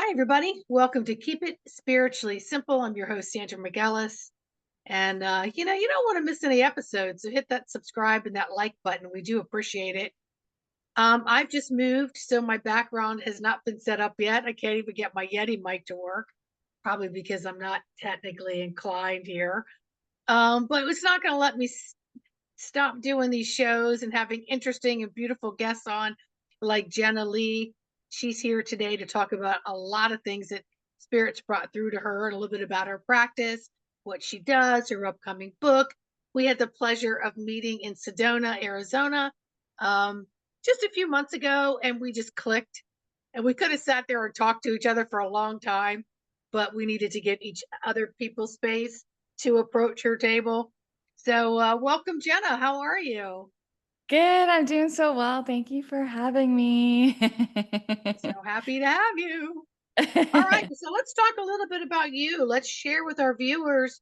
Hi, everybody. Welcome to Keep It Spiritually Simple. I'm your host, Sandra McGellis. And, you don't want to miss any episodes. So hit that subscribe and that like button. We do appreciate it. I've just moved, so my background has not been set up yet. I can't even get my Yeti mic to work, probably because I'm not technically inclined here. But it's not going to let me stop doing these shows and having interesting and beautiful guests on like Jenna Lee. She's here today to talk about a lot of things that spirits brought through to her and a little bit about her practice, what she does, her upcoming book. We had the pleasure of meeting in Sedona, Arizona, um, just a few months ago, and we just clicked. And we could have sat there and talked to each other for a long time, but we needed to give each other people space to approach her table. So, welcome, Jenna. How are you? Good, I'm doing so well. Thank you for having me. So happy to have you. All right. So, let's talk a little bit about you. Let's share with our viewers,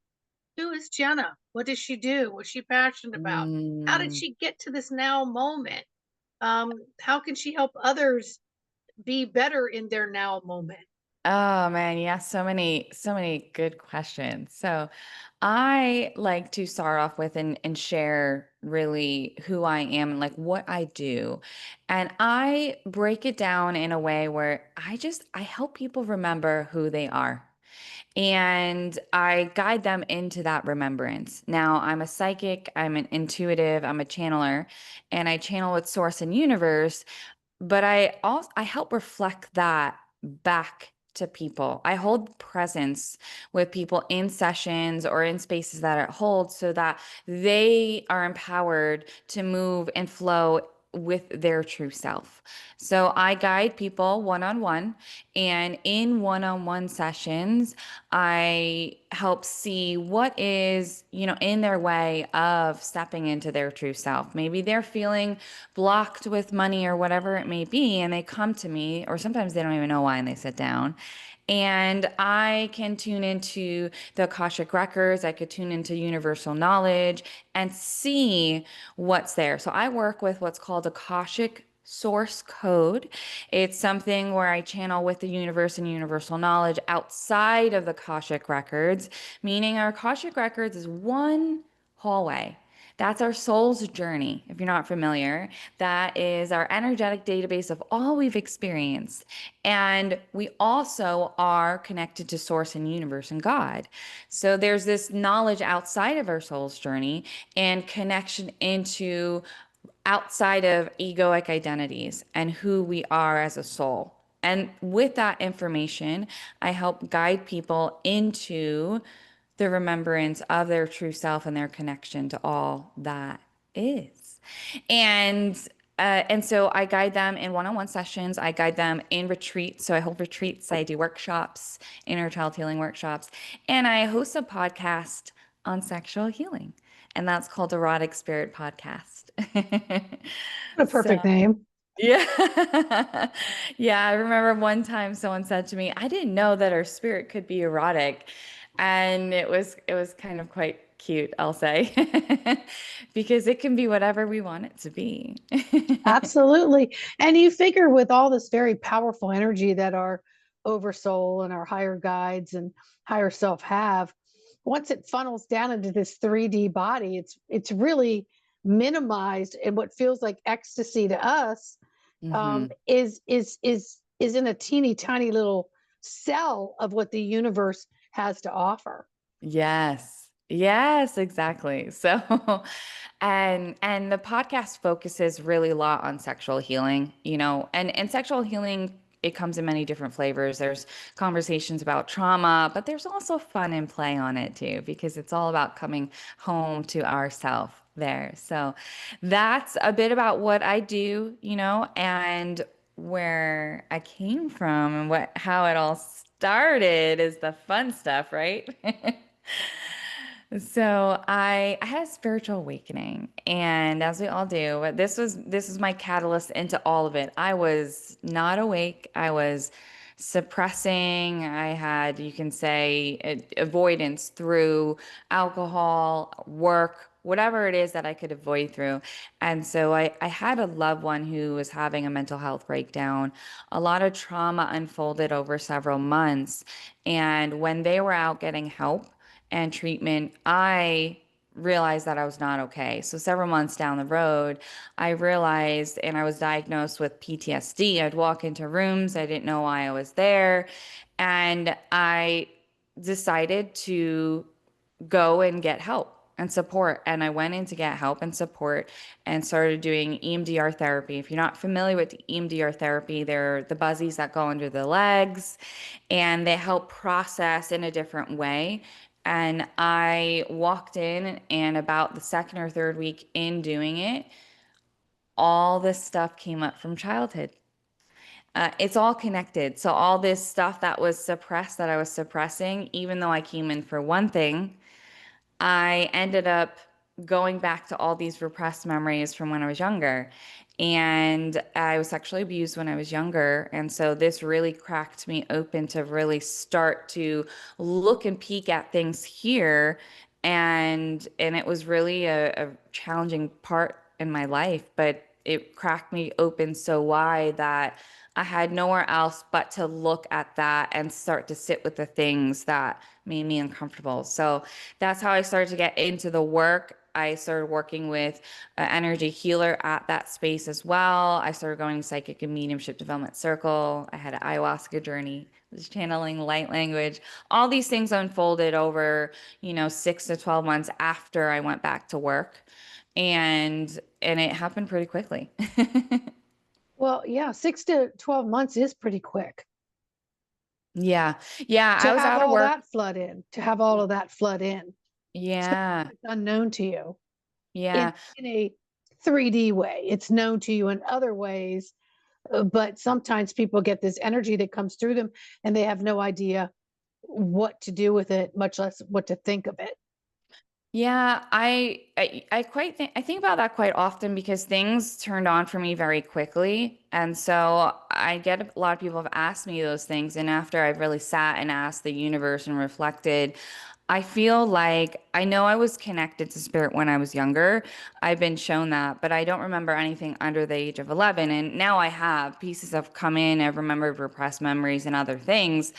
who is Jenna? What does she do? What's she passionate about? How did Mm. she get to this now moment? How can she help others be better in their now moment? Oh man, yeah, so many good questions. So I like to start off with and share really who I am and like what I do. And I break it down in a way where I help people remember who they are. And I guide them into that remembrance. Now, I'm a psychic, I'm an intuitive, I'm a channeler, and I channel with source and universe, but I help reflect that back to people. I hold presence with people in sessions or in spaces that I hold so that they are empowered to move and flow with their true self. So I guide people one on one, and in one on one sessions, I help see what is, in their way of stepping into their true self. Maybe they're feeling blocked with money or whatever it may be, and they come to me, or sometimes they don't even know why, and they sit down. And I can tune into the akashic records, I could tune into universal knowledge and see what's there. So I work with what's called akashic source code. It's something where I channel with the universe and universal knowledge outside of the akashic records, meaning our akashic records is one hallway. That's our soul's journey, if you're not familiar. That is our energetic database of all we've experienced. And we also are connected to source and universe and God. So there's this knowledge outside of our soul's journey and connection into outside of egoic identities and who we are as a soul. And with that information, I help guide people into the remembrance of their true self and their connection to all that is. And and so I guide them in one-on-one sessions. I guide them in retreats. So I hold retreats. I do workshops, inner child healing workshops, and I host a podcast on sexual healing, and that's called Erotic Spirit Podcast. What a So perfect name. yeah. Yeah, I remember one time someone said to me, "I didn't know that our spirit could be erotic." And it was kind of quite cute, I'll say. Because it can be whatever we want it to be. Absolutely. And you figure with all this very powerful energy that our oversoul and our higher guides and higher self have, once it funnels down into this 3D body, it's really minimized, and what feels like ecstasy to us Hmm. is in a teeny tiny little cell of what the universe has to offer. Yes. Yes, exactly. So, and the podcast focuses really a lot on sexual healing, and sexual healing, it comes in many different flavors. There's conversations about trauma, but there's also fun and play on it too, because it's all about coming home to ourself there. So that's a bit about what I do, and where I came from and how it all started is the fun stuff, right? So I had a spiritual awakening, and as we all do, this was my catalyst into all of it. I was not awake. I was suppressing. I had, you can say, avoidance through alcohol, work, whatever it is that I could avoid through. And so I had a loved one who was having a mental health breakdown. A lot of trauma unfolded over several months. And when they were out getting help and treatment, I realized that I was not okay. So several months down the road, I realized, and I was diagnosed with PTSD. I'd walk into rooms, I didn't know why I was there, and I decided to go and get help and support. And I went in to get help and support and started doing EMDR therapy. If you're not familiar with EMDR therapy, they're the buzzies that go under the legs and they help process in a different way. And I walked in, and about the second or third week in doing it, all this stuff came up from childhood. It's all connected. So, all this stuff that was suppressed, that I was suppressing, even though I came in for one thing, I ended up going back to all these repressed memories from when I was younger. And I was sexually abused when I was younger. And so this really cracked me open to really start to look and peek at things here. And it was really a challenging part in my life, but it cracked me open so wide that I had nowhere else but to look at that and start to sit with the things that made me uncomfortable. So that's how I started to get into the work. I started working with an energy healer at that space as well. I started going to psychic and mediumship development circle. I had an ayahuasca journey, was channeling light language. All these things unfolded over, 6 to 12 months after I went back to work. And it happened pretty quickly. Well, yeah, 6 to 12 months is pretty quick Yeah. Yeah, to I was have out of all work. that flood in, to have all of that flood in, especially Yeah. if it's unknown to you in, Yeah. in a 3D way. It's known to you in other ways, but sometimes people get this energy that comes through them and they have no idea what to do with it, much less what to think of it. Yeah, I think about that quite often because things turned on for me very quickly. And so I get a lot of people have asked me those things. And after I've really sat and asked the universe and reflected, I feel like I know I was connected to spirit when I was younger. I've been shown that, but I don't remember anything under the age of 11. And now I have pieces have come in. I've remembered repressed memories and other things.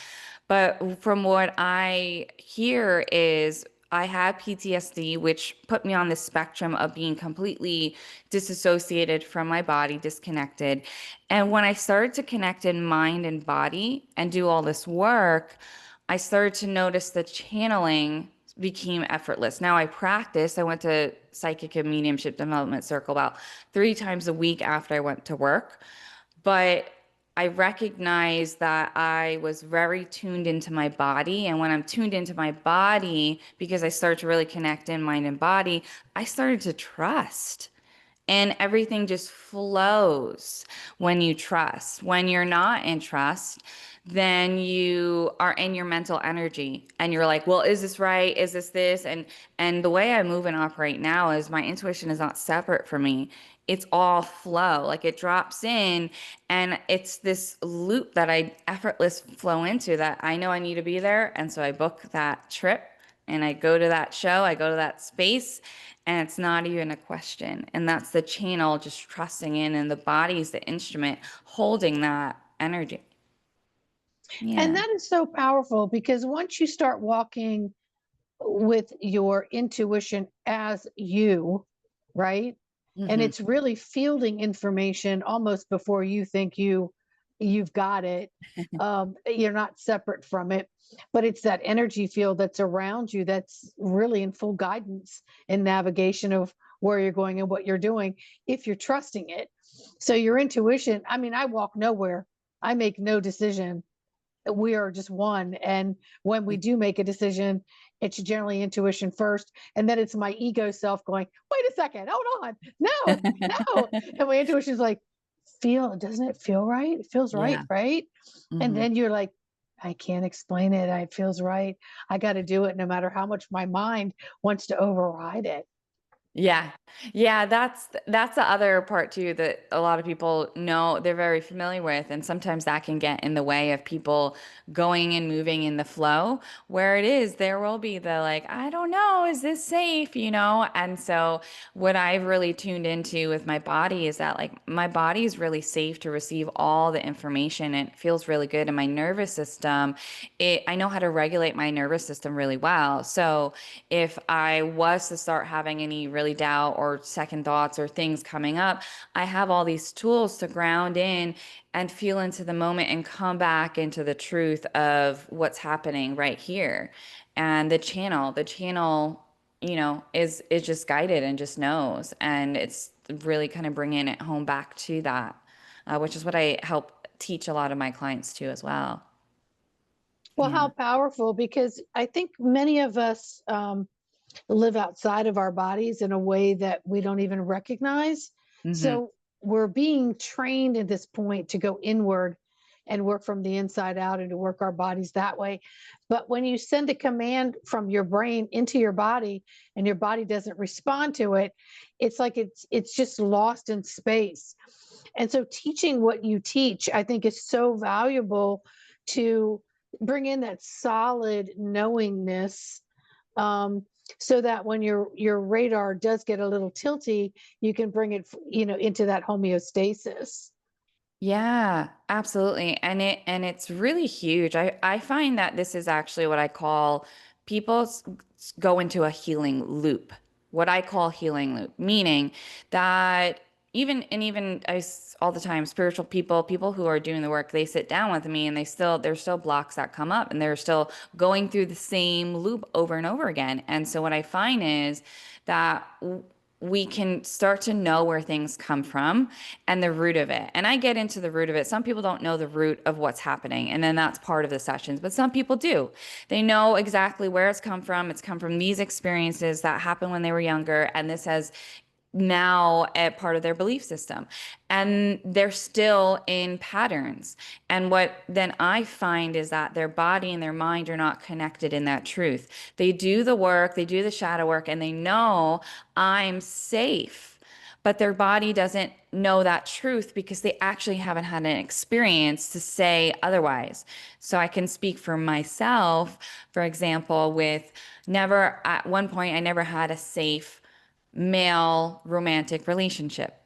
But from what I hear is I had PTSD, which put me on the spectrum of being completely disassociated from my body, disconnected. And when I started to connect in mind and body and do all this work, I started to notice the channeling became effortless. Now I practice. I went to psychic and mediumship development circle about 3 times a week after I went to work. But I recognized that I was very tuned into my body. And when I'm tuned into my body, because I started to really connect in mind and body, I started to trust. And everything just flows when you trust. When you're not in trust, then you are in your mental energy and you're like, well, is this right? Is this? And the way I move and operate now is my intuition is not separate from me. It's all flow. Like it drops in and it's this loop that I effortless flow into that I know I need to be there. And so I book that trip and I go to that show, I go to that space, and it's not even a question. And that's the channel just trusting in, and the body is the instrument holding that energy. And Yeah. that is so powerful because once you start walking with your intuition as you, right? And Hmm. it's really fielding information almost before you think you've got it. You're not separate from it, but it's that energy field that's around you that's really in full guidance and navigation of where you're going and what you're doing if you're trusting it. So your intuition, I mean, I walk nowhere. I make no decision, we are just one. And when we do make a decision, it's generally intuition first. And then it's my ego self going, wait a second, hold on. No, no. And my intuition is like, doesn't it feel right? It feels right, Yeah. right? And Hmm. then you're like, I can't explain it. It feels right. I got to do it no matter how much my mind wants to override it. Yeah. Yeah, that's the other part too that a lot of people know they're very familiar with, and sometimes that can get in the way of people going and moving in the flow where it is there will be the like, I don't know, is this safe, you know? And so what I've really tuned into with my body is that like my body is really safe to receive all the information, and it feels really good in my nervous system. I know how to regulate my nervous system really well. So if I was to start having any really doubt or second thoughts or things coming up, I have all these tools to ground in and feel into the moment and come back into the truth of what's happening right here. And the channel, is just guided and just knows. And it's really kind of bringing it home back to that, which is what I help teach a lot of my clients too as well. Well, how Yeah. powerful, because I think many of us live outside of our bodies in a way that we don't even recognize. Hmm. So we're being trained at this point to go inward and work from the inside out and to work our bodies that way. But when you send a command from your brain into your body and your body doesn't respond to it, it's like it's just lost in space. And so teaching what you teach, I think, is so valuable to bring in that solid knowingness, um, so that when your radar does get a little tilty, you can bring it, into that homeostasis. Yeah, absolutely. And it's really huge. I find that this is actually what I call people go into a healing loop. What I call healing loop, meaning that even all the time spiritual people, people who are doing the work, they sit down with me and there's still blocks that come up and they're still going through the same loop over and over again. And so what I find is that we can start to know where things come from and the root of it. And I get into the root of it. Some people don't know the root of what's happening, and then that's part of the sessions, but some people do. They know exactly where it's come from. It's come from these experiences that happened when they were younger, and this has now a part of their belief system, and they're still in patterns. And what then I find is that their body and their mind are not connected in that truth. They do the work, they do the shadow work, and they know I'm safe, but their body doesn't know that truth because they actually haven't had an experience to say otherwise. So I can speak for myself, for example, with never at one point I never had a safe male romantic relationship.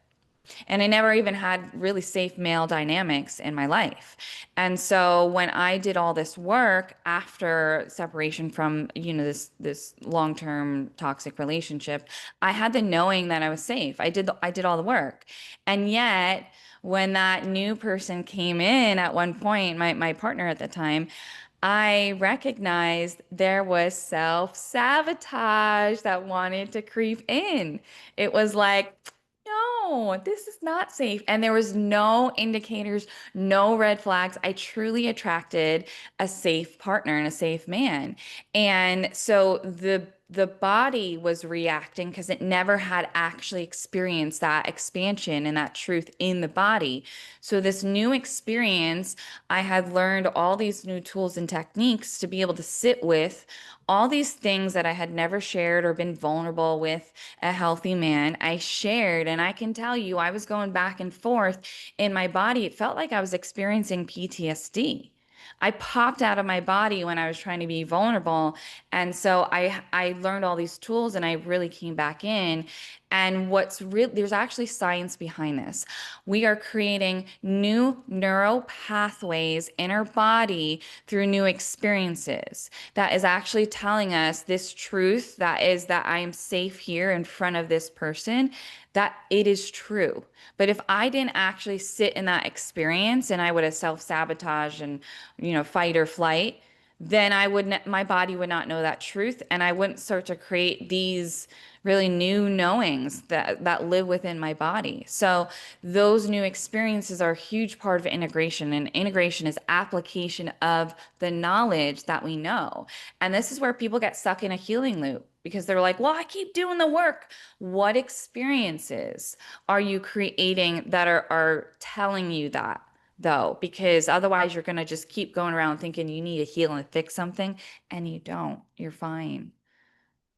And I never even had really safe male dynamics in my life. And so when I did all this work after separation from, this long-term toxic relationship, I had the knowing that I was safe. I did all the work. And yet when that new person came in at one point, my partner at the time, I recognized there was self-sabotage that wanted to creep in. It was like, no, this is not safe. And there was no indicators, no red flags. I truly attracted a safe partner and a safe man. And so the body was reacting because it never had actually experienced that expansion and that truth in the body. So this new experience, I had learned all these new tools and techniques to be able to sit with all these things that I had never shared or been vulnerable with a healthy man. I shared, and I can tell you, I was going back and forth in my body. It felt like I was experiencing PTSD. I popped out of my body when I was trying to be vulnerable. And so I learned all these tools and I really came back in. And what's real, there's actually science behind this. We are creating new neural pathways in our body through new experiences that is actually telling us this truth, that is that I am safe here in front of this person, that it is true. But if I didn't actually sit in that experience and I would have self-sabotaged and, fight or flight, then my body would not know that truth, and I wouldn't start to create these really new knowings that live within my body. So those new experiences are a huge part of integration, and integration is application of the knowledge that we know. And this is where people get stuck in a healing loop because they're like, well, I keep doing the work. What experiences are you creating that are telling you that? Though, because otherwise you're going to just keep going around thinking you need to heal and fix something, and you don't. You're fine.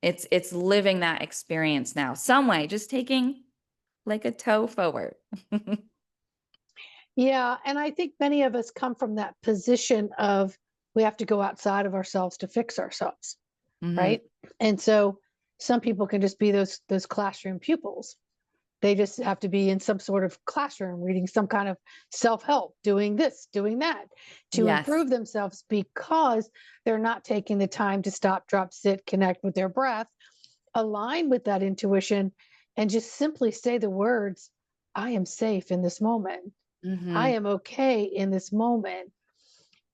It's living that experience now, some way, just taking like a toe forward. Yeah, and I think many of us come from that position of we have to go outside of ourselves to fix ourselves, Mhm. right? And so some people can just be those classroom pupils. They just have to be in some sort of classroom reading some kind of self-help, doing this, doing that to Yes. improve themselves because they're not taking the time to stop, drop, sit, connect with their breath, align with that intuition, and just simply say the words, I am safe in this moment. I Mhm. am okay in this moment.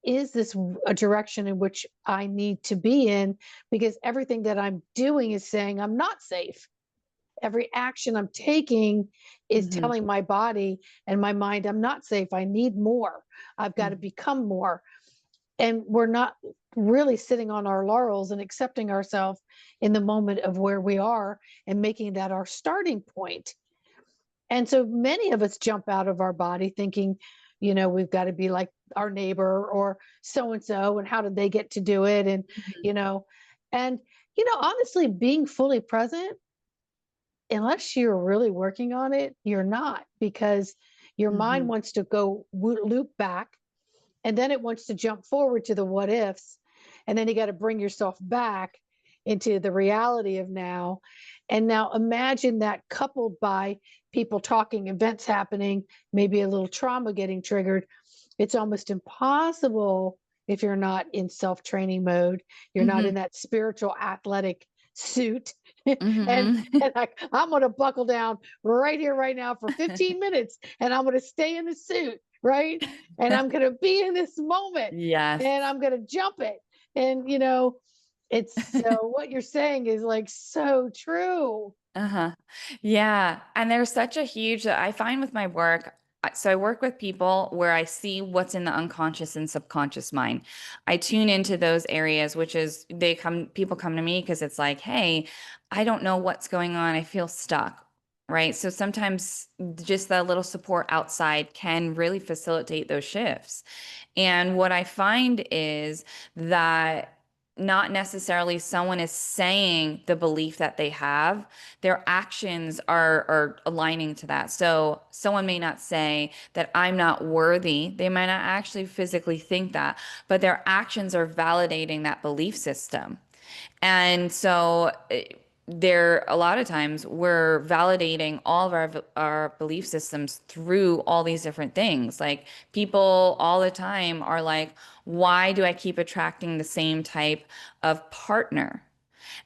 Is this a direction in which I need to be in? Because everything that I'm doing is saying I'm not safe. Every action I'm taking is Mhm. telling my body and my mind, I'm not safe. I need more. I've got to Mhm. become more. And we're not really sitting on our laurels and accepting ourselves in the moment of where we are and making that our starting point. And so many of us jump out of our body thinking, we've got to be like our neighbor or so and so, and how did they get to do it? And, Mhm. you know, and, honestly, being fully present, unless you're really working on it, you're not because your mind Mhm. wants to go loop back and then it wants to jump forward to the what ifs. And then you got to bring yourself back into the reality of now. And now imagine that coupled by people talking, events happening, maybe a little trauma getting triggered. It's almost impossible if you're not in self training mode, you're not Mhm. in that spiritual athletic suit. and Mhm. and I'm going to buckle down right here, right now for 15 minutes, and I'm going to stay in the suit, right? And I'm going to be in this moment Yes. and I'm going to jump it. And, it's so what you're saying is like so true. Uh-huh. Yeah, and there's such a huge I find with my work, so I work with people where I see what's in the unconscious and subconscious mind. I tune into those areas, which is people come to me because it's like, "Hey, I don't know what's going on. I feel stuck." Right? So sometimes just that little support outside can really facilitate those shifts. And what I find is that not necessarily someone is saying the belief that they have, their actions are aligning to that. So someone may not say that I'm not worthy. They might not actually physically think that, but their actions are validating that belief system. And so there a lot of times we're validating all of our belief systems through all these different things. Like people all the time are like, why do I keep attracting the same type of partner?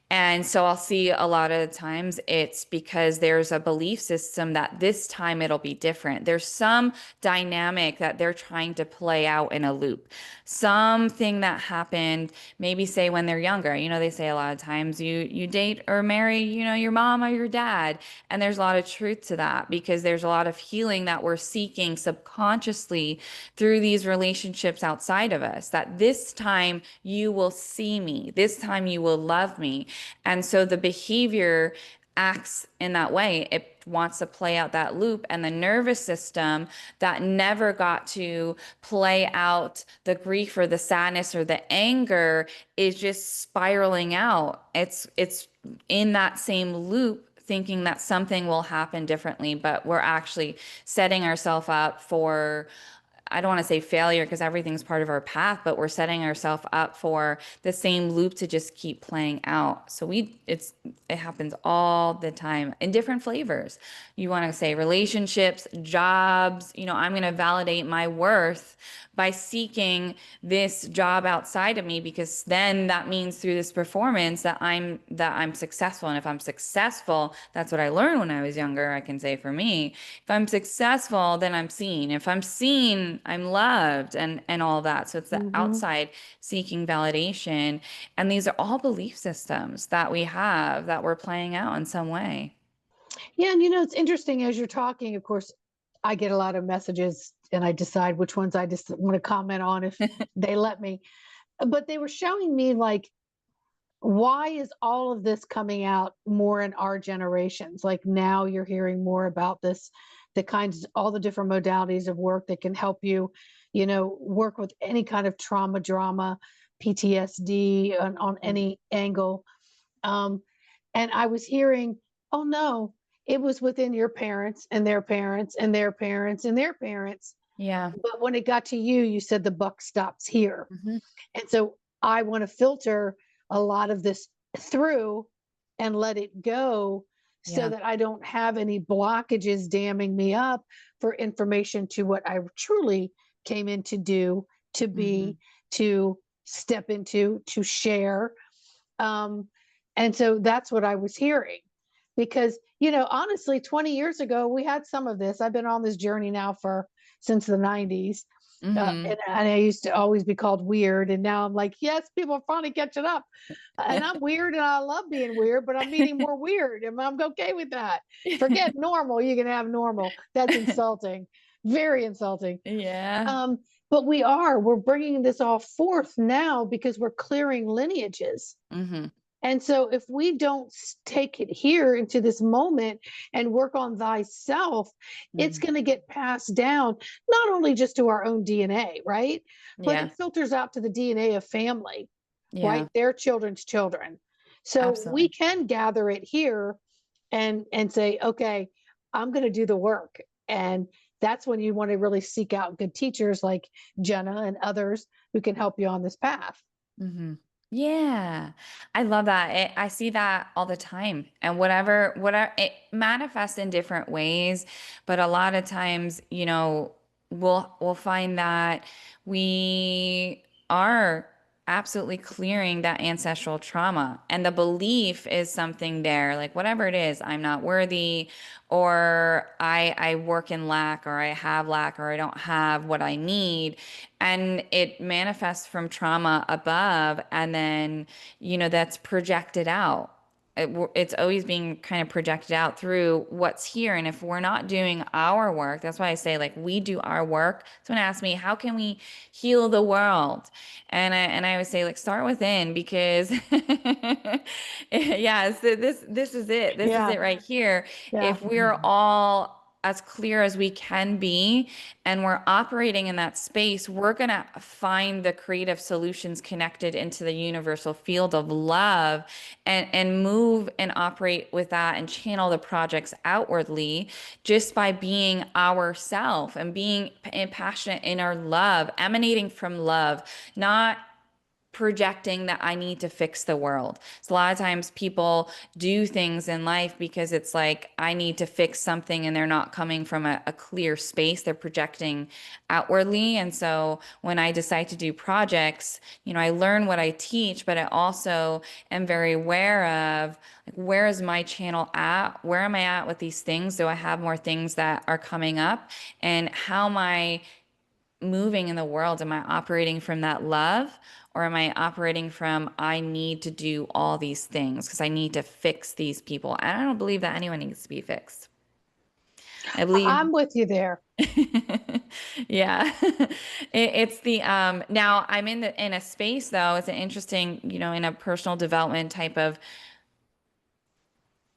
And so I'll see a lot of the times it's because there's a belief system that this time it'll be different. There's some dynamic that they're trying to play out in a loop. Something that happened, maybe say when they're younger. They say a lot of times you date or marry, your mom or your dad. And there's a lot of truth to that because there's a lot of healing that we're seeking subconsciously through these relationships outside of us. That this time you will see me, this time you will love me. And so the behavior acts in that way. It wants to play out that loop, and the nervous system that never got to play out the grief or the sadness or the anger is just spiraling out. It's in that same loop thinking that something will happen differently, but we're actually setting ourselves up for, I don't want to say failure because everything's part of our path, but we're setting ourselves up for the same loop to just keep playing out. So it happens all the time in different flavors. You want to say relationships, jobs, I'm going to validate my worth by seeking this job outside of me because then that means through this performance that I'm successful. And if I'm successful, that's what I learned when I was younger, I can say for me. If I'm successful, then I'm seen. If I'm seen, I'm loved and all that. So it's the Hmm. outside seeking validation. And these are all belief systems that we have that we're playing out in some way. Yeah, and it's interesting as you're talking. Of course, I get a lot of messages, and I decide which ones I just want to comment on if they let me. But they were showing me like, why is all of this coming out more in our generations? Like now you're hearing more about this, the kinds, all the different modalities of work that can help you, work with any kind of trauma, drama, PTSD on Mhm. any angle. And I was hearing, oh no, it was within your parents and their parents and their parents and their parents. Yeah. But when it got to you, you said the buck stops here. Hmm. And so I want to filter a lot of this through and let it go so Yeah. that I don't have any blockages damming me up for information to what I truly came in to do, to Hmm. be, to step into, to share. Um, and so that's what I was hearing. Because, honestly, 20 years ago, we had some of this. I've been on this journey now for since the 90s. Hmm. And I used to always be called weird. And now I'm like, yes, people are finally catching up. And I'm weird and I love being weird, but I'm meeting more weird. And I'm okay with that. Forget normal. You can have normal. That's insulting, very insulting. Yeah. Um, but we're bringing this all forth now because we're clearing lineages. Hmm. And so if we don't take it here into this moment and work on thyself, it's Hmm. going to get passed down, not only just to our own DNA, right? But Yeah. it filters out to the DNA of family, Yeah. right? Their children's children. So we Absolutely. can gather it here and say, okay, I'm going to do the work. And that's when you want to really seek out good teachers like Jenna and others who can help you on this path. Hmm. Yeah, I love that. I see that all the time. And whatever, it manifests in different ways, but a lot of times, we'll find that we are absolutely clearing that ancestral trauma. And the belief is something there, like whatever it is, I'm not worthy, or I work in lack, or I have lack, or I don't have what I need, and it manifests from trauma above, and then that's projected out. It's always being kind of projected out through what's here. And if we're not doing our work, that's why I say, like, we do our work. Someone asked me, how can we heal the world? And I would say, like, start within, because yeah, so this is it. This is Yeah, it right here. yeah. If we're all as clear as we can be, and we're operating in that space, we're going to find the creative solutions connected into the universal field of love, and move and operate with that and channel the projects outwardly, just by being ourself and being passionate in our love, emanating from love, not projecting that I need to fix the world. So a lot of times people do things in life because it's like, I need to fix something, and they're not coming from a clear space. They're projecting outwardly. And so when I decide to do projects, I learn what I teach, but I also am very aware of, like, where is my channel at? Where am I at with these things? Do I have more things that are coming up? And how am I moving in the world? Am I operating from that love, or am I operating from, I need to do all these things because I need to fix these people? And I don't believe that anyone needs to be fixed. I believe, I'm with you there. yeah, it's the now I'm in a space, though. It's an interesting, in a personal development type of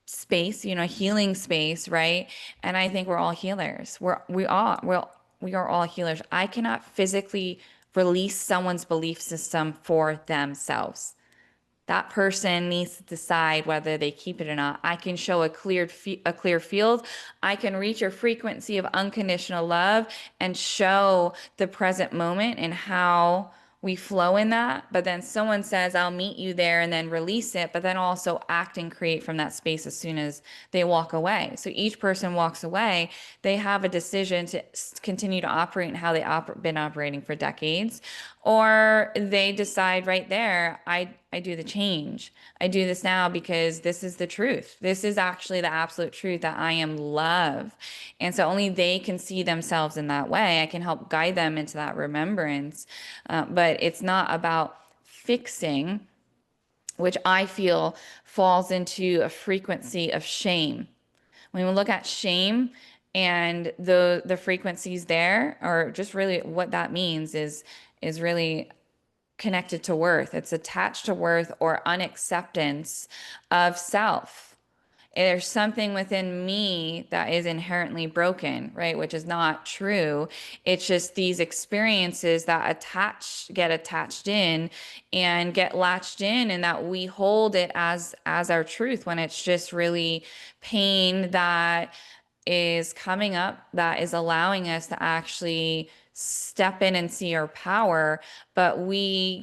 space, healing space, right? And I think we're all healers. We are all healers. I cannot physically release someone's belief system for themselves. That person needs to decide whether they keep it or not. I can show a clear field. I can reach a frequency of unconditional love and show the present moment and how we flow in that. But then someone says, I'll meet you there, and then release it, but then also act and create from that space as soon as they walk away. So each person walks away, they have a decision to continue to operate in how they've been operating for decades, or they decide right there, I do the change. I do this now because this is the truth. This is actually the absolute truth, that I am love. And so only they can see themselves in that way. I can help guide them into that remembrance. But it's not about fixing, which I feel falls into a frequency of shame. When we look at shame and the frequencies there, or just really what that means, is really connected to worth. It's attached to worth or unacceptance of self. there's something within me that is inherently broken, right? Which is not true. It's just these experiences that get attached in and get latched in, and that we hold it as our truth when it's just really pain that is coming up that is allowing us to actually step in and see our power. But we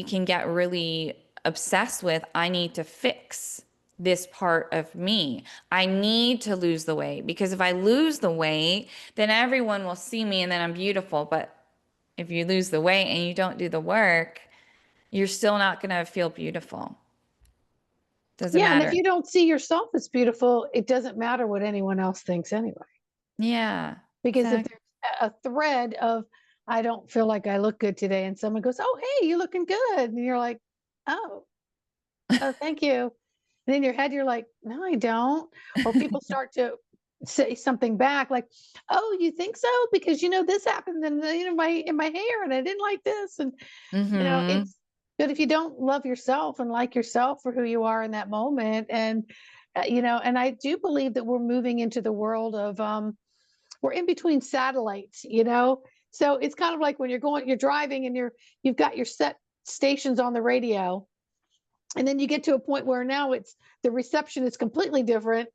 can get really obsessed with, I need to fix this part of me. I need to lose the weight, because if I lose the weight, then everyone will see me and then I'm beautiful. But if you lose the weight and you don't do the work, you're still not going to feel beautiful. Doesn't Yeah, and if matter. you don't see yourself as beautiful, it doesn't matter what anyone else thinks anyway. Yeah, Because if exactly. there's a thread of, I don't feel like I look good today, and someone goes, "Oh, hey, you're looking good," and you're like, "Oh, oh, thank you." And in your head, you're like, "No, I don't." Or people start to say something back, like, "Oh, you think so? Because this happened in my hair, and I didn't like this." And Mm-hmm. it's good if you don't love yourself and like yourself for who you are in that moment. And and I do believe that we're moving into the world of we're in between satellites. So it's kind of like when you're driving and you've got your set stations on the radio, and then you get to a point where now it's the reception is completely different,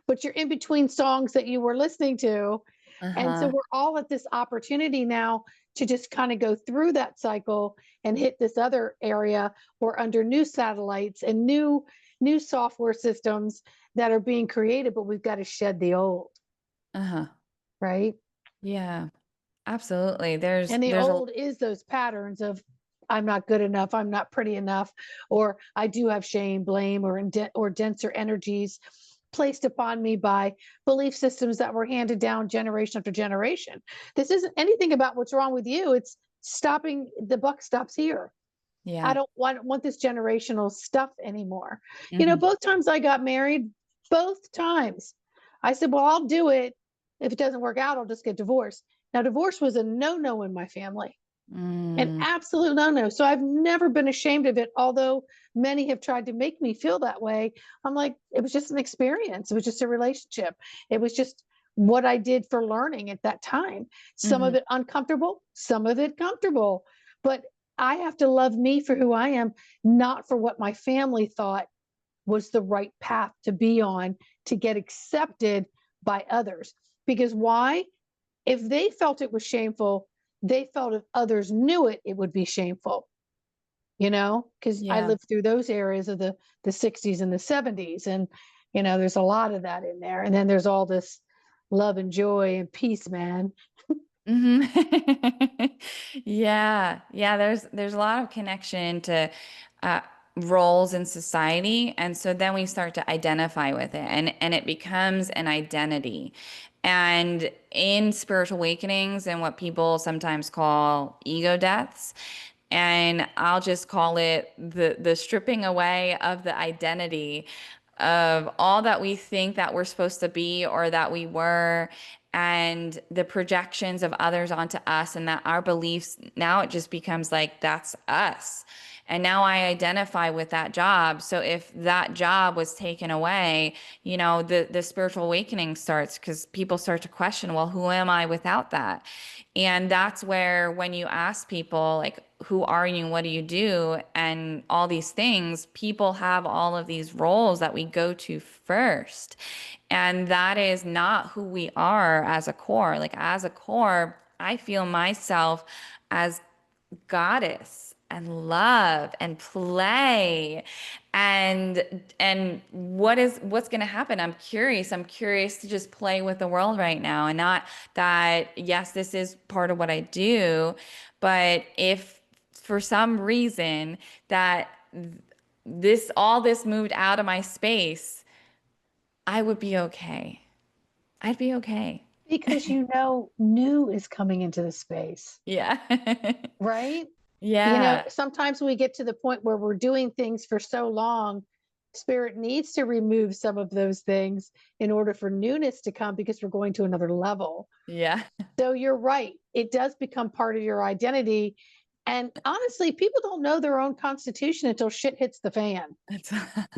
but you're in between songs that you were listening to. And so Uh-huh. we're all at this opportunity now to just kind of go through that cycle and hit this other area. Or under new satellites and new software systems that are being created, but we've got to shed the old, Uh-huh. right? Yeah, absolutely. There's And the there's a old is those patterns of, I'm not good enough, I'm not pretty enough, or I do have shame, blame, or denser energies placed upon me by belief systems that were handed down generation after generation. This isn't anything about what's wrong with you. It's stopping, the buck stops here. I yeah. don't want this generational stuff anymore. Hmm. Both times I got married, both times I said, well, I'll do it. If it doesn't work out, I'll just get divorced. Now, divorce was a no-no in my family, an Mm, absolute no-no. So I've never been ashamed of it, although many have tried to make me feel that way. I'm like, it was just an experience. It was just a relationship. It was just what I did for learning at that time. Some of hmm. it uncomfortable, some of it comfortable. But I have to love me for who I am, not for what my family thought was the right path to be on to get accepted by others. Because why? If they felt it was shameful, they felt if others knew it, it would be shameful. Because I Yeah. lived through those areas of the 60s and the 70s. And, there's a lot of that in there. And then there's all this love and joy and peace, man. Hmm. Yeah. Yeah. There's a lot of connection to uh, roles in society. And so then we start to identify with it, and it becomes an identity. And in spiritual awakenings and what people sometimes call ego deaths, and I'll just call it the stripping away of the identity of all that we think that we're supposed to be or that we were, and the projections of others onto us, and that our beliefs, now it just becomes like that's us. And now I identify with that job. So if that job was taken away, the spiritual awakening starts, because people start to question, well, who am I without that? And that's where, when you ask people, like, who are you? What do you do? And all these things, people have all of these roles that we go to first. And that is not who we are as a core. Like, as a core, I feel myself as goddess and love and play, and what's going to happen. I'm curious to just play with the world right now, and not that, yes, this is part of what I do, but if for some reason that this moved out of my space, I would be okay. I'd be okay. Because new is coming into the space, Yeah. right? Yeah. Sometimes we get to the point where we're doing things for so long, spirit needs to remove some of those things in order for newness to come, because we're going to another level. Yeah. So you're right. It does become part of your identity. And honestly, people don't know their own constitution until shit hits the fan. It's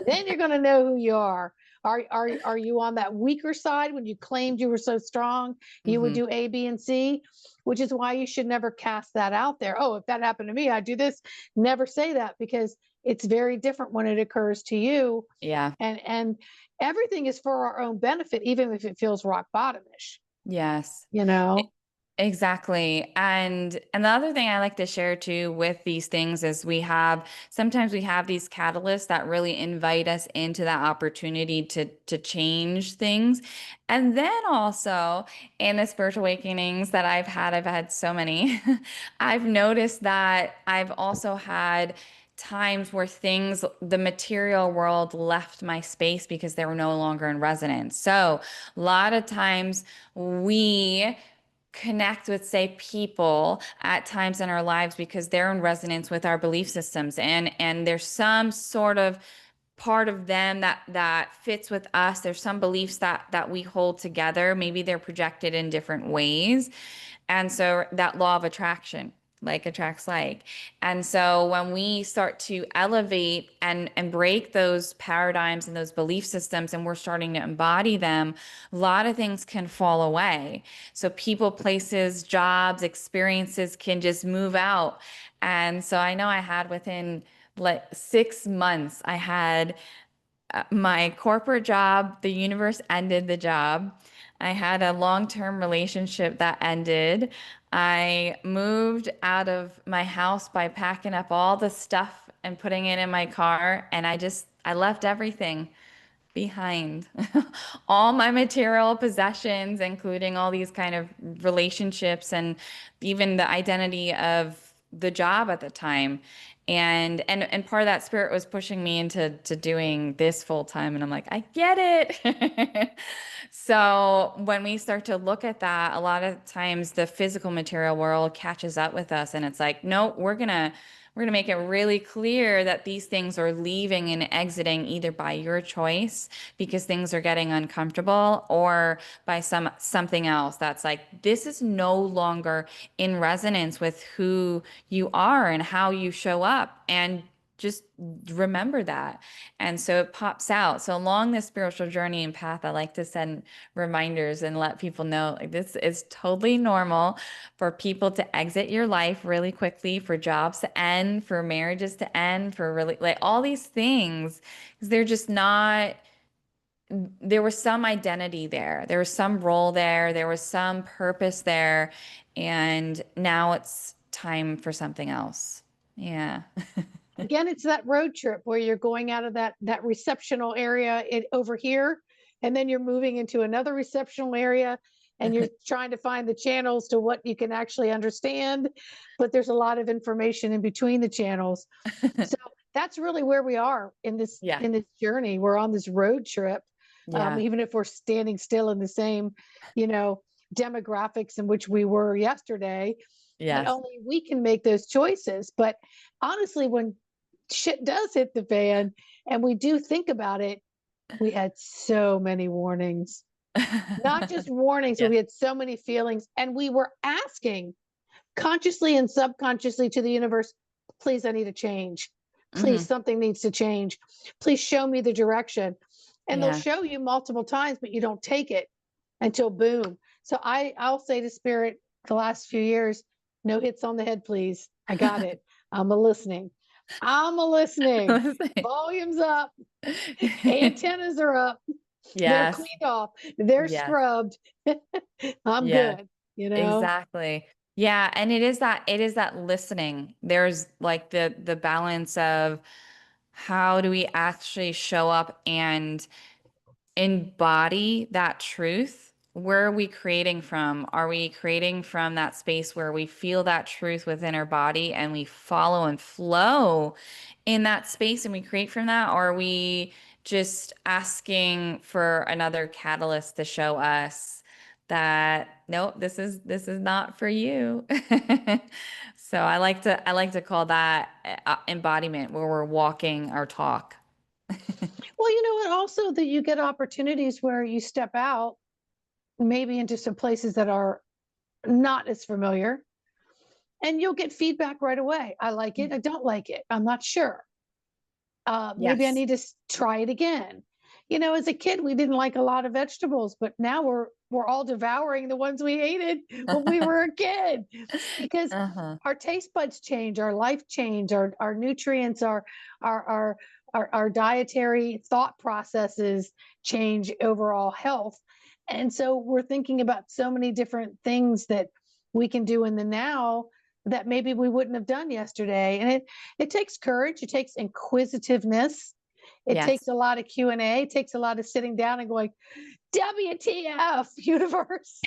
Then you're going to know who you are. Are you on that weaker side when you claimed you were so strong? You would Mhm. do A, B, and C, which is why you should never cast that out there. Oh, if that happened to me, I'd do this. Never say that because it's very different when it occurs to you. Yeah. And everything is for our own benefit, even if it feels rock bottomish, Yes. you know? Exactly. And the other thing I like to share too with these things is sometimes we have these catalysts that really invite us into that opportunity to change things. And then also in the spiritual awakenings that I've had so many, I've noticed that I've also had times where the material world left my space because they were no longer in resonance. So a lot of times we connect with, say, people at times in our lives because they're in resonance with our belief systems, and there's some sort of part of them that fits with us. There's some beliefs that we hold together. Maybe they're projected in different ways. And so that law of attraction, like attracts like. And so when we start to elevate and break those paradigms and those belief systems and we're starting to embody them, a lot of things can fall away. So people, places, jobs, experiences can just move out. And so I know I had within like 6 months, I had my corporate job, the universe ended the job. I had a long-term relationship that ended. I moved out of my house by packing up all the stuff and putting it in my car, and I left everything behind. All my material possessions, including all these kind of relationships and even the identity of the job at the time. And part of that spirit was pushing me into doing this full time. And I'm like, I get it. So when we start to look at that, a lot of times the physical material world catches up with us and it's like, no, we're gonna make it really clear that these things are leaving and exiting either by your choice because things are getting uncomfortable or by something else that's like this is no longer in resonance with who you are and how you show up, and just remember that. And so it pops out. So along this spiritual journey and path, I like to send reminders and let people know like this is totally normal for people to exit your life really quickly, for jobs to end, for marriages to end, for really like all these things, because they're just not, there was some identity there. There was some role there. There was some purpose there. And now it's time for something else. Yeah. Again, it's that road trip where you're going out of that receptional area over here, and then you're moving into another receptional area, and you're trying to find the channels to what you can actually understand. But there's a lot of information in between the channels. So that's really where we are Yeah. in this journey. We're on this road trip, Yeah. even if we're standing still in the same, you know, demographics in which we were yesterday. But Yes. only we can make those choices. But honestly, when shit does hit the fan and we do think about it, we had so many warnings, not just warnings, but Yes. we had so many feelings. And we were asking consciously and subconsciously to the universe, please, I need a change. Please, Hmm. something needs to change. Please show me the direction. And they'll Yeah. show you multiple times, but you don't take it until boom. So I'll say to spirit the last few years, no hits on the head, please. I got it. I'm a listening. I'm a listening. Volumes up, antennas are up, they're Yes. cleaned off, they're Yes. scrubbed. I'm Yes. good, you know? Exactly. Yeah, and it is that listening. There's like the balance of how do we actually show up and embody that truth? Where are we creating from? Are we creating from that space where we feel that truth within our body and we follow and flow in that space and we create from that? Or are we just asking for another catalyst to show us that nope, this is not for you? So I like to call that embodiment where we're walking our talk. Well, you know what? Also, that you get opportunities where you step out, maybe into some places that are not as familiar, and you'll get feedback right away. I like it. I don't like it. I'm not sure. Maybe I Yes. need to try it again. As a kid, we didn't like a lot of vegetables, but now we're all devouring the ones we hated when we were a kid because Uh-huh. our taste buds change, our life change, our nutrients, our our our dietary thought processes change overall health. And so we're thinking about so many different things that we can do in the now that maybe we wouldn't have done yesterday. And it takes courage, it takes inquisitiveness, it takes Yes. a lot of Q&A, it takes a lot of sitting down and going, WTF, universe?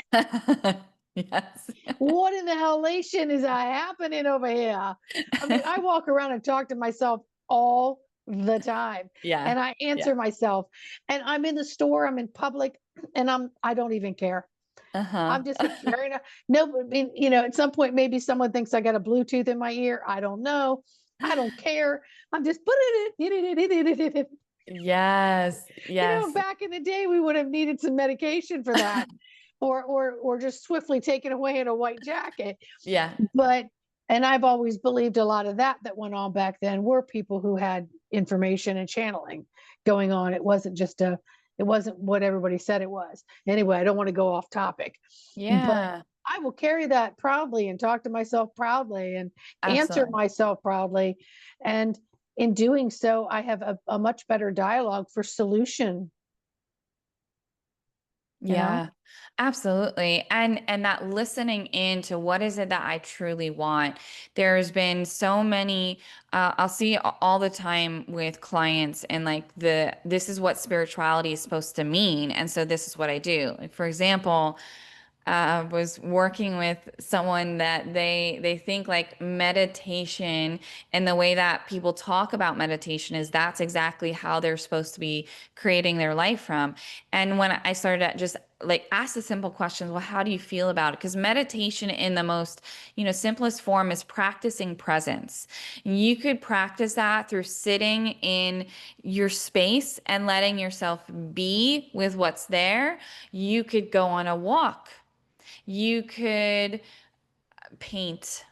Yes. What in the hellation is happening over here? I mean, I walk around and talk to myself all the time, Yeah. and I Yeah. answer myself. And I'm in the store, I'm in public, and I don't even care. Uh-huh. I'm just carrying a no, I mean, at some point, maybe someone thinks I got a Bluetooth in my ear. I don't know. I don't care. I'm just put it. Yes. Yes. Back in the day, we would have needed some medication for that, or just swiftly taken away in a white jacket. Yeah. But and I've always believed a lot of that went on back then were people who had information and channeling going on. It wasn't what everybody said it was. Anyway, I don't want to go off topic, but Yeah. I will carry that proudly and talk to myself proudly and answer Absolutely. myself proudly. And in doing so, I have a much better dialogue for solution, you know? Yeah, absolutely. And that listening into what is it that I truly want. There's been so many I'll see all the time with clients and like this is what spirituality is supposed to mean. And so this is what I do. Like for example, was working with someone that they think like meditation and the way that people talk about meditation is that's exactly how they're supposed to be creating their life from. And when I started to just like ask the simple questions, well, how do you feel about it? Because meditation in the most, simplest form is practicing presence. You could practice that through sitting in your space and letting yourself be with what's there. You could go on a walk. You could paint.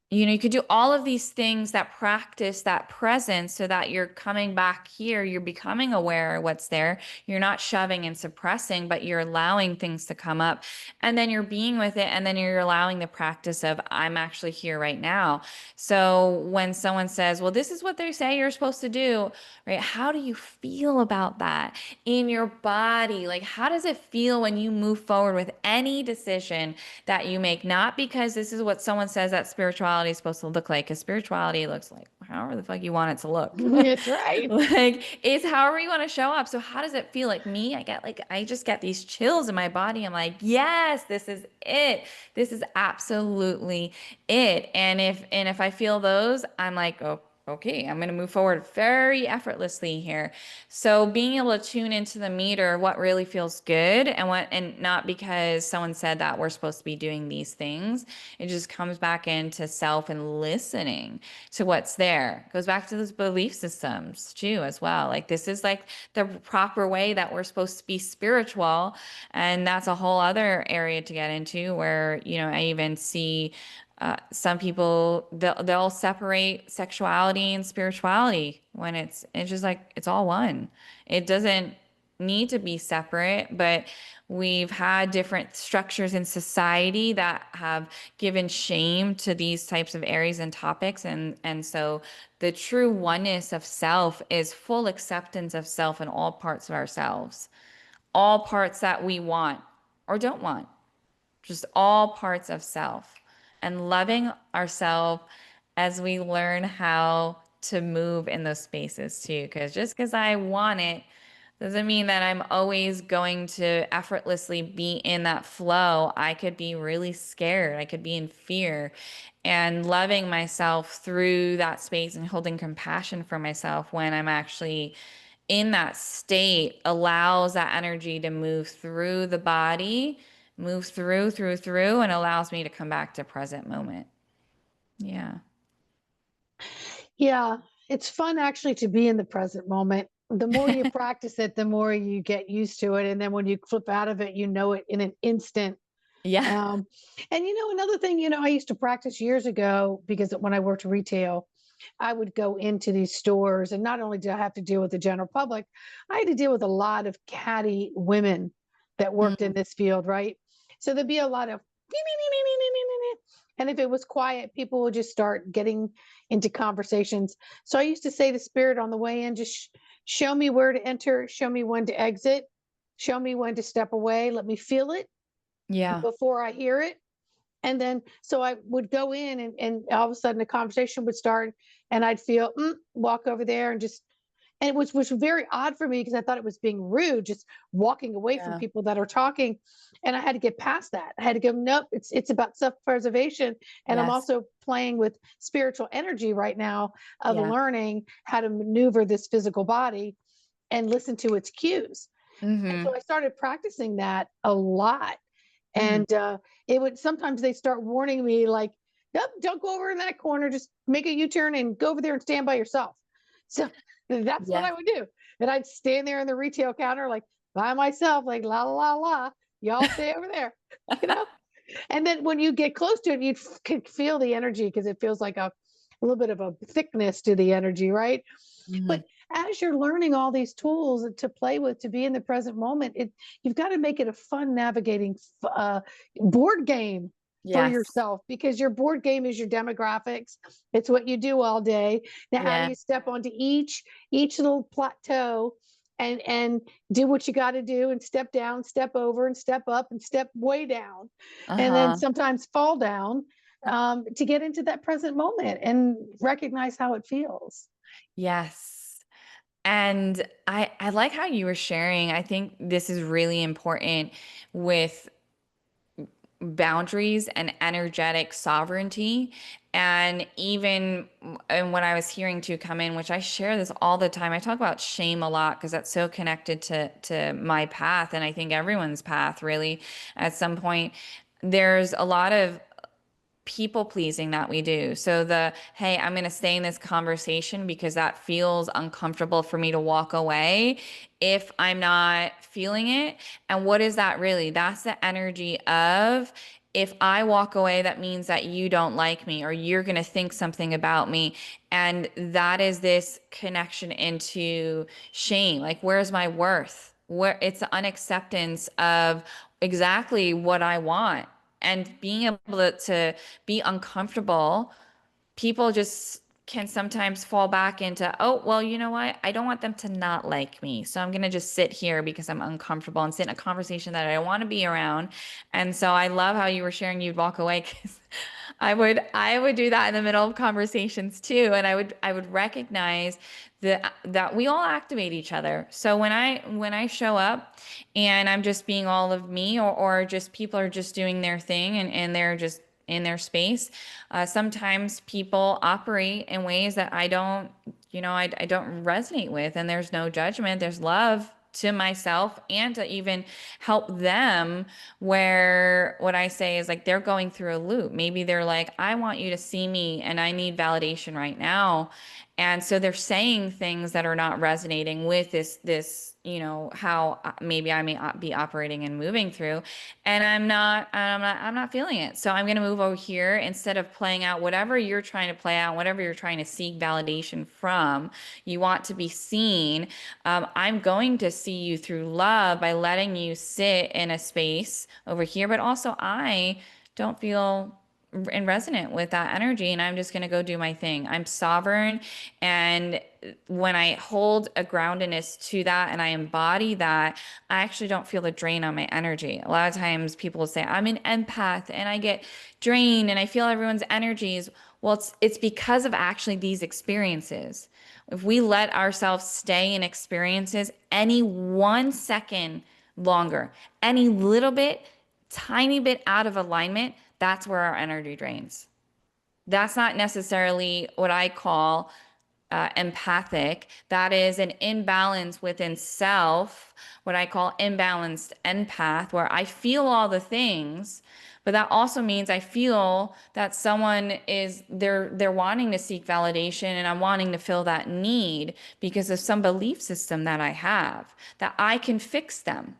You could do all of these things that practice that presence so that you're coming back here, you're becoming aware of what's there. You're not shoving and suppressing, but you're allowing things to come up. And then you're being with it. And then you're allowing the practice of, I'm actually here right now. So when someone says, well, this is what they say you're supposed to do, right? How do you feel about that in your body? Like, how does it feel when you move forward with any decision that you make? Not because this is what someone says that spirituality is supposed to look like, because spirituality looks like however the fuck you want it to look. That's right. Like it's however you want to show up. So how does it feel? Like me, I just get these chills in my body. I'm like, yes, this is it. This is absolutely it. And if I feel those, I'm like, oh, okay, I'm going to move forward very effortlessly here. So being able to tune into the meter, what really feels good and not because someone said that we're supposed to be doing these things. It just comes back into self and listening to what's there. It goes back to those belief systems too, as well. Like this is like the proper way that we're supposed to be spiritual. And that's a whole other area to get into where, I even see some people they'll separate sexuality and spirituality when it's just like it's all one. It doesn't need to be separate, but we've had different structures in society that have given shame to these types of areas and topics, and so the true oneness of self is full acceptance of self in all parts of ourselves, all parts that we want or don't want, just all parts of self and loving ourselves as we learn how to move in those spaces too. Because just because I want it doesn't mean that I'm always going to effortlessly be in that flow. I could be really scared. I could be in fear. And loving myself through that space and holding compassion for myself when I'm actually in that state allows that energy to move through the body, move through, and allows me to come back to present moment. Yeah. Yeah, it's fun actually to be in the present moment. The more you practice it, the more you get used to it. And then when you flip out of it, you know it in an instant. Yeah. Um, and another thing, I used to practice years ago because when I worked retail, I would go into these stores, and not only did I have to deal with the general public, I had to deal with a lot of catty women that worked in Mm, this field, right? So there'd be a lot of, and if it was quiet, people would just start getting into conversations. So I used to say to Spirit on the way in, just show me where to enter, show me when to exit, show me when to step away, let me feel it yeah. before I hear it. And then, so I would go in, and all of a sudden a conversation would start, and I'd feel, walk over there and just, and it was very odd for me because I thought it was being rude, just walking away from Yeah. people that are talking. And I had to get past that. I had to go, nope, it's about self-preservation. And I'm Yes. also playing with spiritual energy right now of Yeah. learning how to maneuver this physical body and listen to its cues. And so Mhm. I started practicing that a lot. Mhm. And it would sometimes they start warning me like, nope, don't go over in that corner. Just make a U-turn and go over there and stand by yourself. So that's what I Yes. would do. And I'd stand there in the retail counter like by myself, like la la la la. Y'all stay over there, you know. And then when you get close to it, you can feel the energy because it feels like a little bit of a thickness to the energy, right? Mhm. But as you're learning all these tools to play with, to be in the present moment, you've got to make it a fun navigating board game for Yes. yourself, because your board game is your demographics. It's what you do all day. Now, how do Yeah. you step onto each little plateau and do what you got to do, and step down, step over, and step up, and step way down, and then Uh-huh. sometimes fall down, to get into that present moment and recognize how it feels. Yes. And I like how you were sharing. I think this is really important with boundaries and energetic sovereignty. And even and when I was hearing to come in, which I share this all the time, I talk about shame a lot because that's so connected to my path, and I think everyone's path really at some point. There's a lot of people pleasing that we do. So hey, I'm going to stay in this conversation because that feels uncomfortable for me to walk away if I'm not feeling it. And what is that really? That's the energy of, if I walk away, that means that you don't like me or you're going to think something about me. And that is this connection into shame. Like, where's my worth? Where it's the unacceptance of exactly what I want, and being able to be uncomfortable. People just can sometimes fall back into, oh, well, you know what? I don't want them to not like me. So I'm going to just sit here because I'm uncomfortable and sit in a conversation that I don't want to be around. And so I love how you were sharing you'd walk away, because I would do that in the middle of conversations too. And I would recognize that we all activate each other. So when I show up and I'm just being all of me, or just people are just doing their thing, and they're just in their space. Sometimes people operate in ways that I don't resonate with, and there's no judgment. There's love to myself and to even help them, where what I say is like they're going through a loop. Maybe they're like, I want you to see me and I need validation right now. And so they're saying things that are not resonating with how maybe I may be operating and moving through, and I'm not feeling it. So I'm going to move over here instead of playing out whatever you're trying to play out, whatever you're trying to seek validation from. You want to be seen. I'm going to see you through love by letting you sit in a space over here, but also I don't feel and resonant with that energy, and I'm just going to go do my thing. I'm sovereign, and when I hold a groundedness to that and I embody that, I actually don't feel the drain on my energy. A lot of times people will say I'm an empath and I get drained and I feel everyone's energies. Well, it's because of actually these experiences. If we let ourselves stay in experiences any 1 second longer, any little bit, tiny bit out of alignment, that's where our energy drains. That's not necessarily what I call empathic. That is an imbalance within self, what I call imbalanced empath, where I feel all the things, but that also means I feel that someone is they're wanting to seek validation, and I'm wanting to fill that need because of some belief system that I have that I can fix them.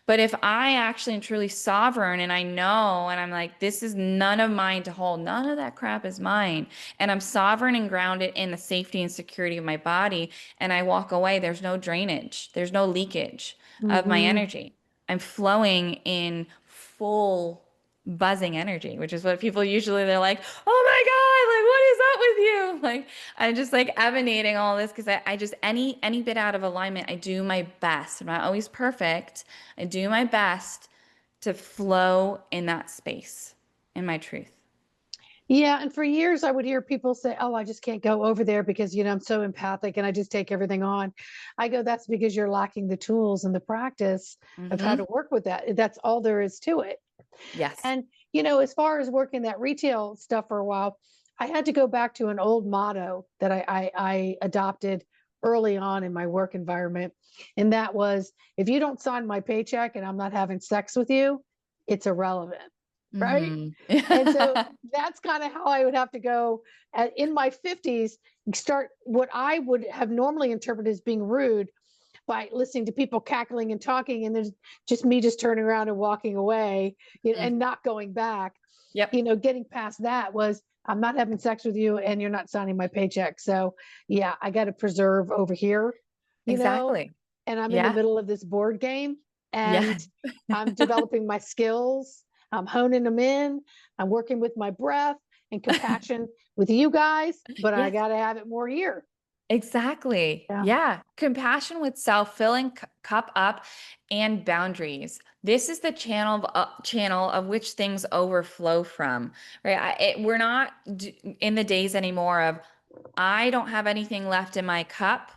But if I actually am truly sovereign and I know, and I'm like, this is none of mine to hold, none of that crap is mine. And I'm sovereign and grounded in the safety and security of my body. And I walk away, there's no drainage, there's no leakage of my Hmm. energy. I'm flowing in full buzzing energy, which is what people usually they're like, oh my God, like what is up with you? Like I'm just like emanating all this because I just any bit out of alignment, I do my best. I'm not always perfect. I do my best to flow in that space, in my truth. Yeah, and for years I would hear people say, "Oh, I just can't go over there because, I'm so empathic and I just take everything on." I go, "That's because you're lacking the tools and the practice of how to Hmm. work with that. That's all there is to it." Yes. And, as far as working that retail stuff for a while, I had to go back to an old motto that I adopted early on in my work environment. And that was, if you don't sign my paycheck and I'm not having sex with you, it's irrelevant. Right. Hmm. And so that's kind of how I would have to go in my 50s, start what I would have normally interpreted as being rude by listening to people cackling and talking, and there's just me just turning around and walking away, and not going back. Yep. Getting past that was, I'm not having sex with you and you're not signing my paycheck. So yeah, I got to preserve over here, you know, Exactly. and I'm in the Yeah. middle of this board game, Yeah. and I'm developing my skills. I'm honing them in. I'm working with my breath and compassion with you guys, but I Yes. got to have it more here. Exactly. Yeah. Yeah. Compassion with self, filling cup up, and boundaries. This is the channel of which things overflow from, right? We're not in the days anymore of I don't have anything left in my cup.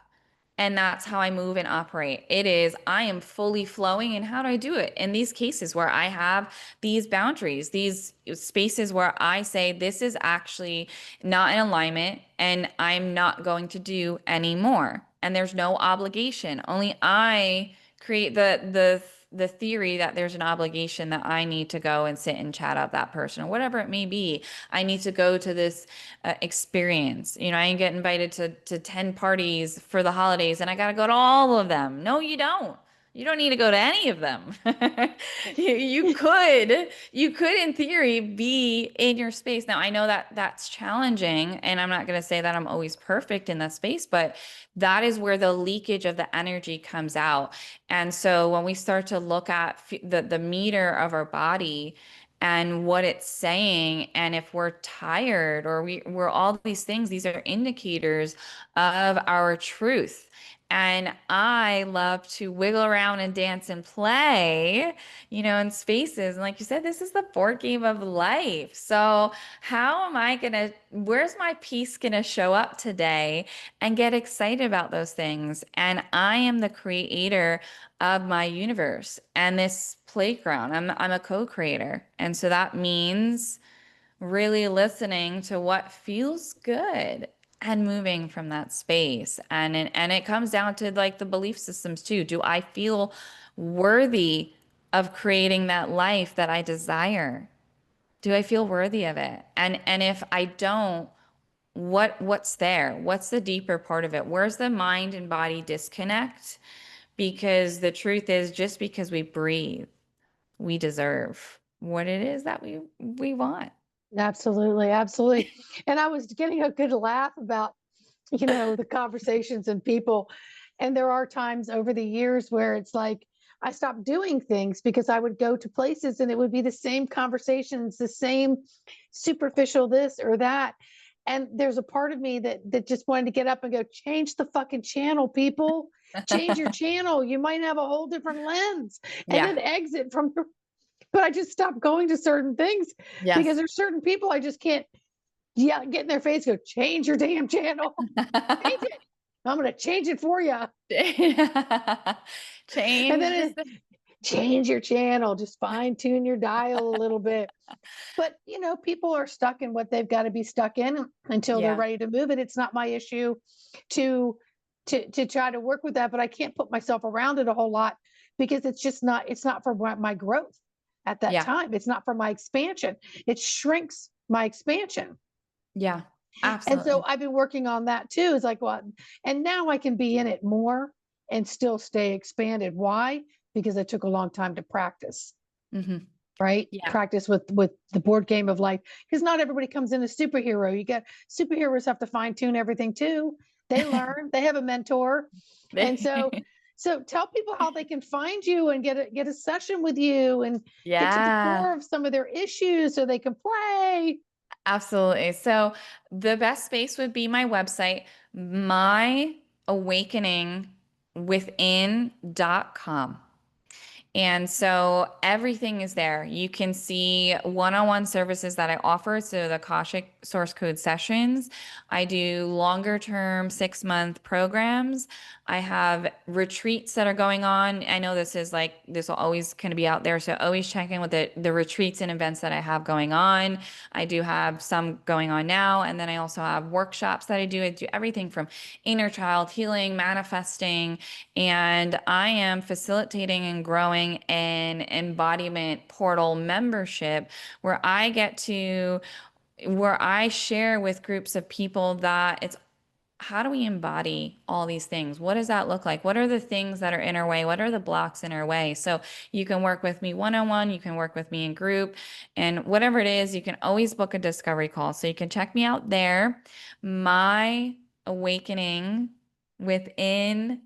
And that's how I move and operate. It is, I am fully flowing. And how do I do it? In these cases where I have these boundaries, these spaces where I say, this is actually not in alignment and I'm not going to do anymore. And there's no obligation. Only I create the theory that there's an obligation that I need to go and sit and chat up that person or whatever it may be. I need to go to this experience. I get invited to 10 parties for the holidays and I got to go to all of them. No, you don't. You don't need to go to any of them. You could in theory be in your space. Now, I know that that's challenging and I'm not going to say that I'm always perfect in that space, but that is where the leakage of the energy comes out. And so when we start to look at the meter of our body and what it's saying, and if we're tired or we're all these things, these are indicators of our truth. And I love to wiggle around and dance and play, in spaces. And like you said, this is the board game of life. So where's my peace gonna show up today and get excited about those things? And I am the creator of my universe and this playground. I'm a co-creator. And so that means really listening to what feels good and moving from that space. And it comes down to like the belief systems too. Do I feel worthy of creating that life that I desire? Do I feel worthy of it? And if I don't, what's there? What's the deeper part of it? Where's the mind and body disconnect? Because the truth is, just because we breathe, we deserve what it is that we want. Absolutely, absolutely. And I was getting a good laugh about, the conversations and people. And there are times over the years where it's like I stopped doing things because I would go to places and it would be the same conversations, the same superficial this or that. And there's a part of me that just wanted to get up and go, change the fucking channel, people. Change your channel. You might have a whole different lens, and Yeah. then exit from. But I just stopped going to certain things because Yes. there's certain people I just can't, yeah, get in their face, go, change your damn channel. Change it. I'm going to change it for you. And Change then just the, change your channel, just fine tune your dial a little bit. But, people are stuck in what they've got to be stuck in until they're yeah. ready to move it. It's not my issue to to try to work with that, but I can't put myself around it a whole lot because it's not for my growth at that Yeah. time. It's not for my expansion. It shrinks my expansion. Yeah. And so Absolutely. I've been working on that too. It's like, what? And now I can be in it more and still stay expanded. Why? because I took a long time to practice, Mhm. right? Yeah. Practice with the board game of life, because not everybody comes in a superhero. You get superheroes have to fine tune everything too. They learn. They have a mentor, and so tell people how they can find you and get a session with you and get to the Yeah. core of some of their issues so they can play. Absolutely. So the best space would be my website, myawakeningwithin.com. And so everything is there. You can see one-on-one services that I offer. So the Akashic source code sessions. I do longer term 6-month programs. I have retreats that are going on. I know this will always kind of be out there. So always check in with the retreats and events that I have going on. I do have some going on now. And then I also have workshops that I do. I do everything from inner child healing, manifesting, and I am facilitating and growing an embodiment portal membership where where I share with groups of people that it's how do we embody all these things? What does that look like? What are the things that are in our way? What are the blocks in our way? So you can work with me one-on-one, you can work with me in group, and whatever it is, you can always book a discovery call. So you can check me out there, my awakening within.com.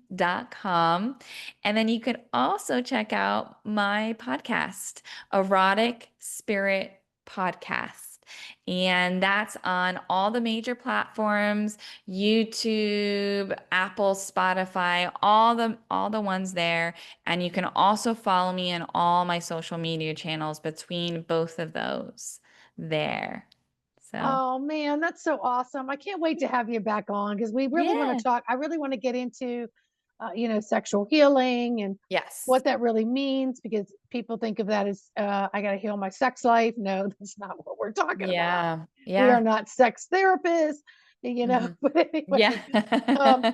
And then you could also check out my podcast, Erotic Spirit Podcast. And that's on all the major platforms, YouTube, Apple, Spotify, all the ones there. And you can also follow me on all my social media channels between both of those there. So, Oh man, that's so awesome. I can't wait to have you back on because we really want to yeah. talk. I really want to get into, sexual healing and Yes. what that really means because people think of that as, I got to heal my sex life. No, that's not what we're talking about. Yeah. We are Yeah. not sex therapists, you know, Hmm. but Yeah. anyway, um,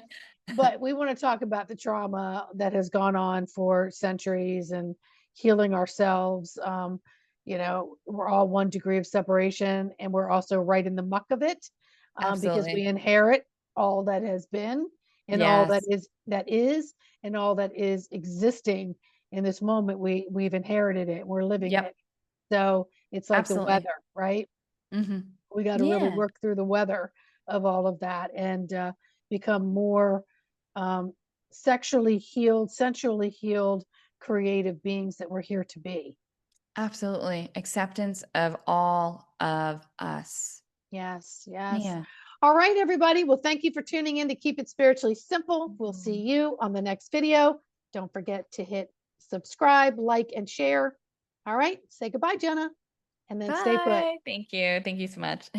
but we want to talk about the trauma that has gone on for centuries and healing ourselves. We're all 1 degree of separation and we're also right in the muck of it, because we Absolutely. inherit all that has been and all that Yes. is and all that is existing in this moment. We've inherited it. We're living Yep. it. So it's like the Absolutely. weather, right? Hmm. We got to really Yeah. work through the weather of all of that and become more um, sexually healed, sensually healed, creative beings that we're here to be. Absolutely. Acceptance of all of us. Yes, yes. Yeah. All right, everybody. Well, thank you for tuning in to Keep It Spiritually Simple. We'll see Mhm. you on the next video. Don't forget to hit subscribe, like, and share. All right. Say goodbye, Jenna, and then stay put. Bye. Thank you. Thank you so much.